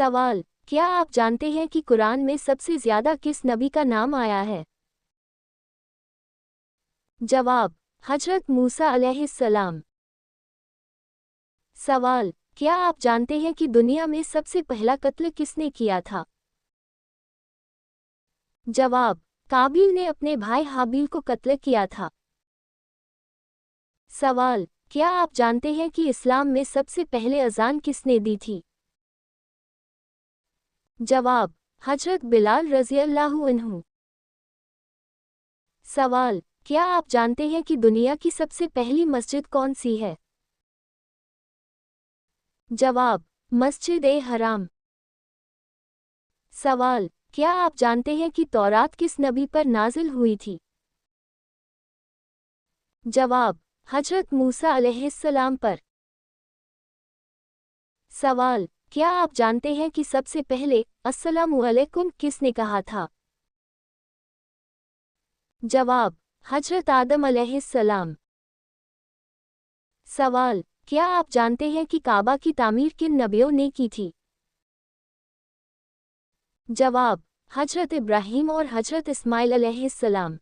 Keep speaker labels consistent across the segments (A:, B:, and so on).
A: सवाल: क्या आप जानते हैं कि कुरान में सबसे ज्यादा किस नबी का नाम आया है? जवाब: हजरत मूसा अलैहिस्सलाम। सवाल: क्या आप जानते हैं कि दुनिया में सबसे पहला कत्ल किसने किया था? जवाब: काबिल ने अपने भाई हाबिल को कत्ल किया था। सवाल: क्या आप जानते हैं कि इस्लाम में सबसे पहले अजान किसने दी थी? जवाब: हजरत बिलाल रज़ियल्लाहु अन्हु। सवाल: क्या आप जानते हैं कि दुनिया की सबसे पहली मस्जिद कौन सी है? जवाब: मस्जिद-ए-हराम। सवाल: क्या आप जानते हैं कि तौरात किस नबी पर नाजिल हुई थी? जवाब: हजरत मूसा अलैहिस्सलाम पर। सवाल: क्या आप जानते हैं कि सबसे पहले अस्सलामु अलैकुम किसने कहा था? जवाब: हजरत आदम अलैहिस्सलाम। सवाल: क्या आप जानते हैं कि काबा की तामीर किन नबियों ने की थी? जवाब: हजरत इब्राहीम और हजरत इस्माइल अलैहिस्सलाम।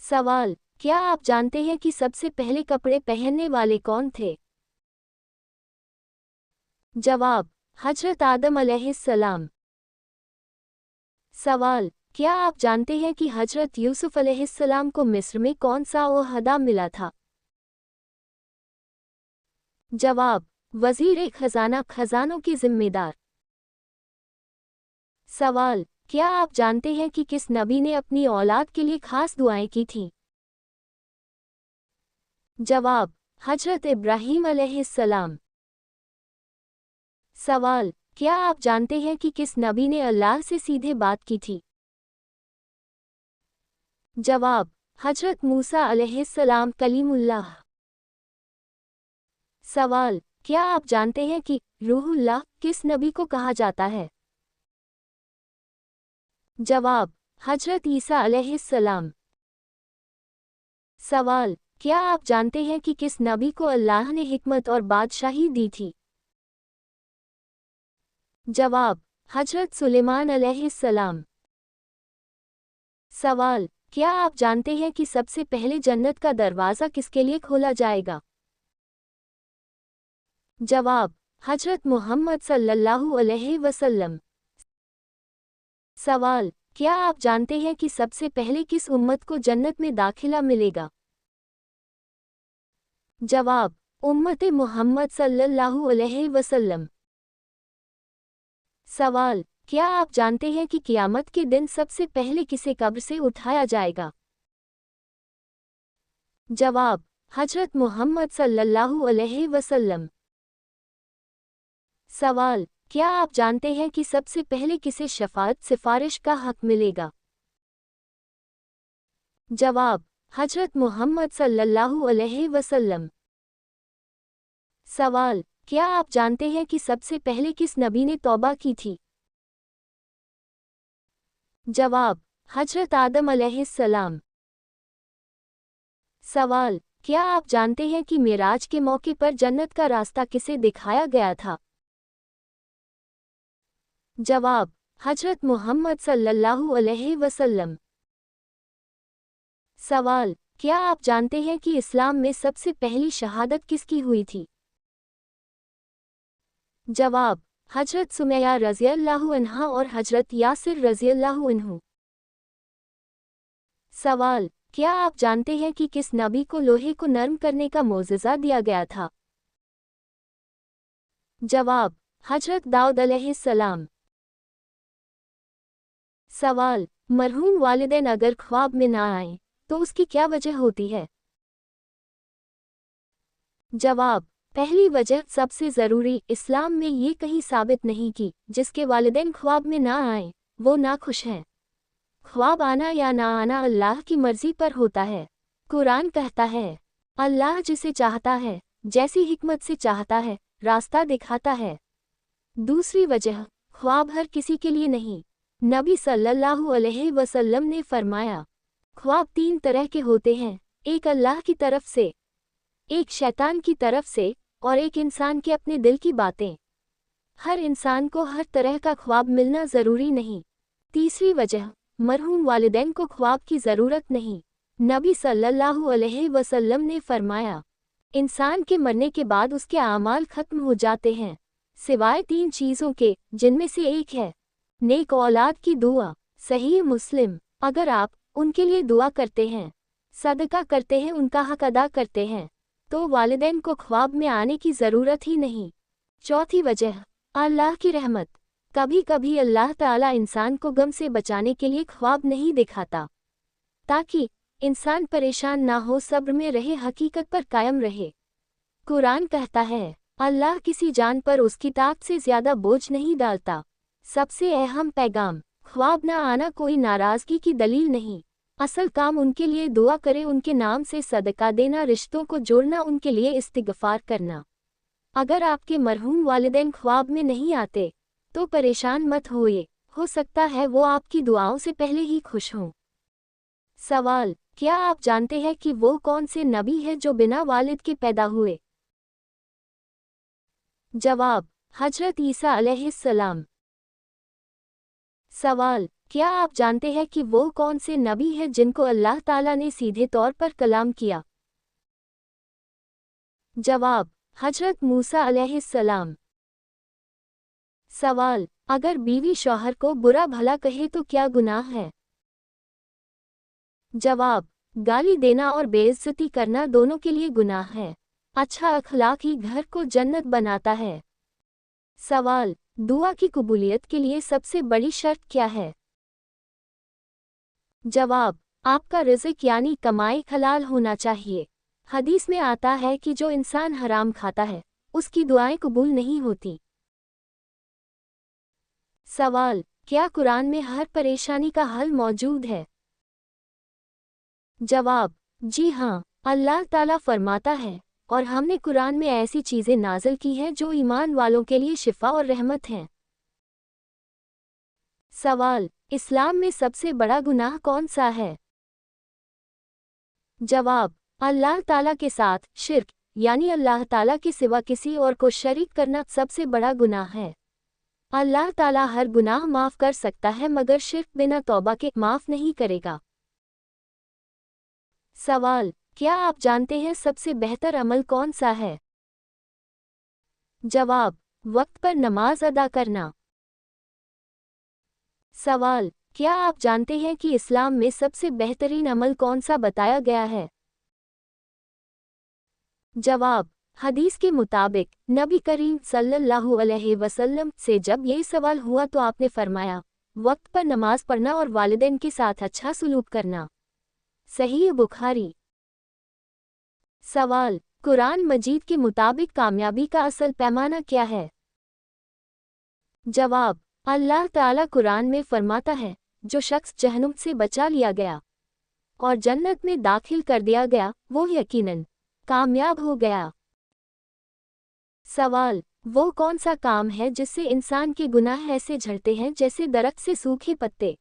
A: सवाल: क्या आप जानते हैं कि सबसे पहले कपड़े पहनने वाले कौन थे? जवाब: हजरत आदम अलैहिस्सलाम। सवाल: क्या आप जानते हैं कि हजरत यूसुफ अलैहिस्सलाम को मिस्र में कौन सा ओहदा मिला था? जवाब: वज़ीर खजाना, खजानों के जिम्मेदार। सवाल: क्या आप जानते हैं कि किस नबी ने अपनी औलाद के लिए खास दुआएं की थीं? जवाब: हजरत इब्राहीम अलैहिस्सलाम। सवाल: क्या आप जानते हैं कि किस नबी ने अल्लाह से सीधे बात की थी? जवाब: हजरत मूसा अलैहिस्सलाम कलीमुल्लाह। सवाल: क्या आप जानते हैं कि रूहुल्लाह किस नबी को कहा जाता है? जवाब: हजरत ईसा अलैहिस्सलाम। सवाल: क्या आप जानते हैं कि किस नबी को अल्लाह ने हिकमत और बादशाही दी थी? जवाब: हजरत सुलेमान अलैहिस्सलाम। सवाल: क्या आप जानते हैं कि सबसे पहले जन्नत का दरवाज़ा किसके लिए खोला जाएगा? जवाब: हजरत मुहम्मद सल्लल्लाहु अलैहि वसल्लम। सवाल: क्या आप जानते हैं कि सबसे पहले किस उम्मत को जन्नत में दाखिला मिलेगा? जवाब: उम्मत मुहम्मद सल्लल्लाहु अलैहि वसल्लम। सवाल: क्या आप जानते हैं कि क़यामत के दिन सबसे पहले किसे कब्र से उठाया जाएगा? जवाब: हजरत मुहम्मद सल्लल्लाहु अलैहि वसल्लम। सवाल: क्या आप जानते हैं कि सबसे पहले किसे शफाअत सिफारिश का हक मिलेगा? जवाब: हजरत मुहम्मद सल्लल्लाहु अलैहि वसल्लम। सवाल: क्या आप जानते हैं कि सबसे पहले किस नबी ने तौबा की थी? जवाब: हजरत आदम अलैहिस्सलाम। सवाल: क्या आप जानते हैं कि मिराज के मौके पर जन्नत का रास्ता किसे दिखाया गया था? जवाब: हजरत मुहम्मद सल्लल्लाहु अलैहि वसल्लम। सवाल: क्या आप जानते हैं कि इस्लाम में सबसे पहली शहादत किसकी हुई थी? जवाब: हजरत सुमैया रज़ियल्लाहु अन्हा और हजरत यासिर रज़ियल्लाहु अन्हु। सवाल: क्या आप जानते हैं कि किस नबी को लोहे को नरम करने का मोज़िज़ा दिया गया था? जवाब: हजरत दाऊद अलैहिस्सलाम। सवाल: मरहूम वालिदैन अगर ख्वाब में ना आए तो उसकी क्या वजह होती है? जवाब: पहली वजह सबसे ज़रूरी, इस्लाम में ये कहीं साबित नहीं कि जिसके वालिदैन ख्वाब में ना आए वो नाखुश हैं। ख्वाब आना या ना आना अल्लाह की मर्जी पर होता है। कुरान कहता है, अल्लाह जिसे चाहता है, जैसी हिकमत से चाहता है, रास्ता दिखाता है। दूसरी वजह, ख्वाब हर किसी के लिए नहीं। नबी सल्लल्लाहु अलैहि वसल्लम ने फरमाया, ख्वाब 3 तरह के होते हैं, एक अल्लाह की तरफ से, एक शैतान की तरफ से और एक इंसान के अपने दिल की बातें। हर इंसान को हर तरह का ख्वाब मिलना ज़रूरी नहीं। तीसरी वजह, मरहूम वालिदैन को ख्वाब की ज़रूरत नहीं। नबी सल्लल्लाहु अलैहि वसल्लम ने फरमाया, इंसान के मरने के बाद उसके आमाल खत्म हो जाते हैं, सिवाय 3 चीज़ों के, जिनमें से एक है नेक औलाद की दुआ। सही मुस्लिम। अगर आप उनके लिए दुआ करते हैं, सदका करते हैं, उनका हक अदा करते हैं, तो वालिदैन को ख्वाब में आने की ज़रूरत ही नहीं। चौथी वजह, अल्लाह की रहमत। कभी कभी अल्लाह ताला इंसान को गम से बचाने के लिए ख्वाब नहीं दिखाता, ताकि इंसान परेशान ना हो, सब्र में रहे, हकीकत पर कायम रहे। कुरान कहता है, अल्लाह किसी जान पर उसकी ताकत से ज़्यादा बोझ नहीं डालता। सबसे अहम पैगाम, ख्वाब ना आना कोई नाराज़गी की दलील नहीं। असल काम उनके लिए दुआ करे, उनके नाम से सदका देना, रिश्तों को जोड़ना, उनके लिए इस्तिग़फ़ार करना। अगर आपके मरहूम वालिदैन ख्वाब में नहीं आते, तो परेशान मत होइए, हो सकता है वो आपकी दुआओं से पहले ही खुश हों। सवाल, क्या आप जानते हैं कि वो कौन से नबी है जो बिना वालिद के पैदा हुए? जवाब, हजरत ईसा अलैहिस्सलाम। सवाल, क्या आप जानते हैं कि वो कौन से नबी है जिनको अल्लाह ताला ने सीधे तौर पर कलाम किया? जवाब, हजरत मूसा अलैहिस्सलाम। सवाल, अगर बीवी शौहर को बुरा भला कहे तो क्या गुनाह है? जवाब, गाली देना और बेइज्जती करना दोनों के लिए गुनाह है। अच्छा अखलाक ही घर को जन्नत बनाता है। सवाल, दुआ की कबूलियत के लिए सबसे बड़ी शर्त क्या है? जवाब, आपका रिज़्क यानी कमाई हलाल होना चाहिए। हदीस में आता है कि जो इंसान हराम खाता है, उसकी दुआएं कबूल नहीं होती। सवाल, क्या कुरान में हर परेशानी का हल मौजूद है? जवाब, जी हाँ, अल्लाह ताला फरमाता है, और हमने कुरान में ऐसी चीज़ें नाज़िल की हैं जो ईमान वालों के लिए शिफा और रहमत हैं। सवाल, इस्लाम में सबसे बड़ा गुनाह कौन सा है? जवाब, अल्लाह ताला के साथ शिर्क, यानी अल्लाह ताला के सिवा किसी और को शरीक करना सबसे बड़ा गुनाह है। अल्लाह ताला हर गुनाह माफ़ कर सकता है, मगर शिर्क बिना तौबा के माफ़ नहीं करेगा। सवाल, क्या आप जानते हैं सबसे बेहतर अमल कौन सा है? जवाब, वक्त पर नमाज अदा करना। सवाल, क्या आप जानते हैं कि इस्लाम में सबसे बेहतरीन अमल कौन सा बताया गया है? जवाब, हदीस के मुताबिक नबी करीम सल्लल्लाहु अलैहि वसल्लम से जब यही सवाल हुआ तो आपने फरमाया, वक्त पर नमाज पढ़ना और वालिदैन के साथ अच्छा सलूक करना। सही बुखारी। सवाल, कुरान मजीद के मुताबिक कामयाबी का असल पैमाना क्या है? जवाब, अल्लाह ताला कुरान में फरमाता है, जो शख्स जहन्नुम से बचा लिया गया और जन्नत में दाखिल कर दिया गया, वो यकीनन कामयाब हो गया। सवाल, वो कौन सा काम है जिससे इंसान के गुनाह ऐसे झड़ते हैं जैसे दरख्त से सूखे पत्ते?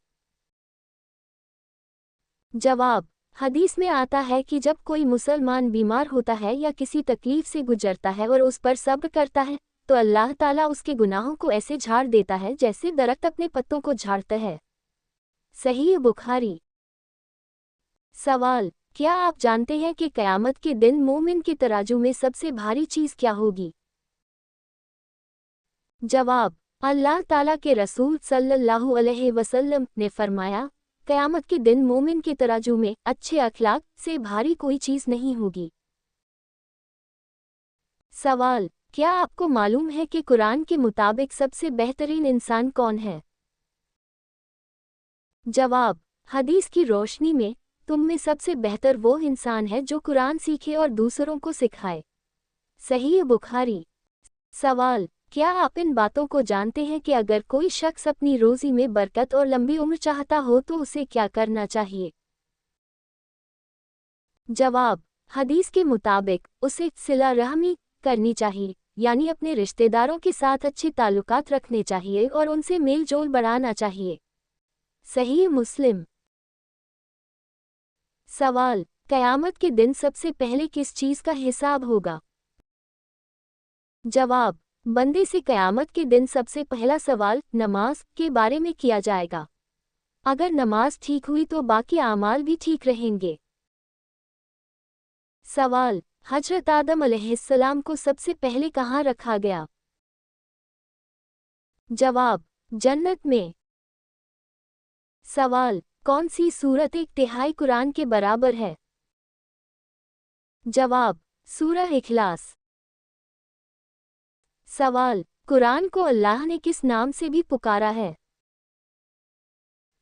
A: जवाब, हदीस में आता है कि जब कोई मुसलमान बीमार होता है या किसी तकलीफ से गुजरता है और उस पर सब्र करता है, तो अल्लाह ताला उसके गुनाहों को ऐसे झाड़ देता है जैसे दरख्त अपने पत्तों को झाड़ता है। सही बुखारी। सवाल, क्या आप जानते हैं कि क़यामत के दिन मोमिन के तराजू में सबसे भारी चीज़ क्या होगी? जवाब, अल्लाह ताला के रसूल सल्लल्लाहु अलैहि वसल्लम ने फरमाया, क़यामत के दिन मोमिन के तराजू में अच्छे अखलाक से भारी कोई चीज़ नहीं होगी। सवाल, क्या आपको मालूम है कि कुरान के मुताबिक सबसे बेहतरीन इंसान कौन है? जवाब, हदीस की रोशनी में तुम में सबसे बेहतर वो इंसान है जो कुरान सीखे और दूसरों को सिखाए। सही बुखारी। सवाल, क्या आप इन बातों को जानते हैं कि अगर कोई शख्स अपनी रोज़ी में बरकत और लंबी उम्र चाहता हो तो उसे क्या करना चाहिए? जवाब, हदीस के मुताबिक उसे सिला रहमी करनी चाहिए, यानी अपने रिश्तेदारों के साथ अच्छे ताल्लुकात रखने चाहिए और उनसे मेल जोल बढ़ाना चाहिए। सही मुस्लिम। सवाल, क़यामत के दिन सबसे पहले किस चीज़ का हिसाब होगा? जवाब, बंदे से क़यामत के दिन सबसे पहला सवाल नमाज के बारे में किया जाएगा। अगर नमाज ठीक हुई तो बाकी आमाल भी ठीक रहेंगे। सवाल, हजरत आदम अलैहिस्सलाम को सबसे पहले कहाँ रखा गया? जवाब, जन्नत में। सवाल, कौन सी सूरत 1/3 कुरान के बराबर है? जवाब, सूरह इखलास। सवाल, कुरान को अल्लाह ने किस नाम से भी पुकारा है?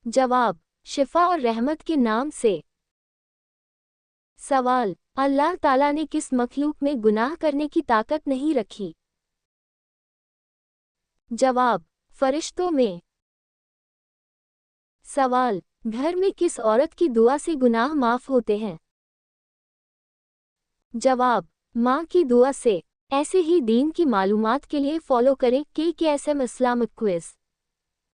A: जवाब, शिफा और रहमत के नाम से। सवाल, अल्लाह ताला ने किस मखलूक में गुनाह करने की ताकत नहीं रखी? जवाब, फरिश्तों में। सवाल, घर में किस औरत की दुआ से गुनाह माफ होते हैं? जवाब, माँ की दुआ से। ऐसे ही दीन की मालूमात के लिए फॉलो करें KKSM इस्लामिक क्विज।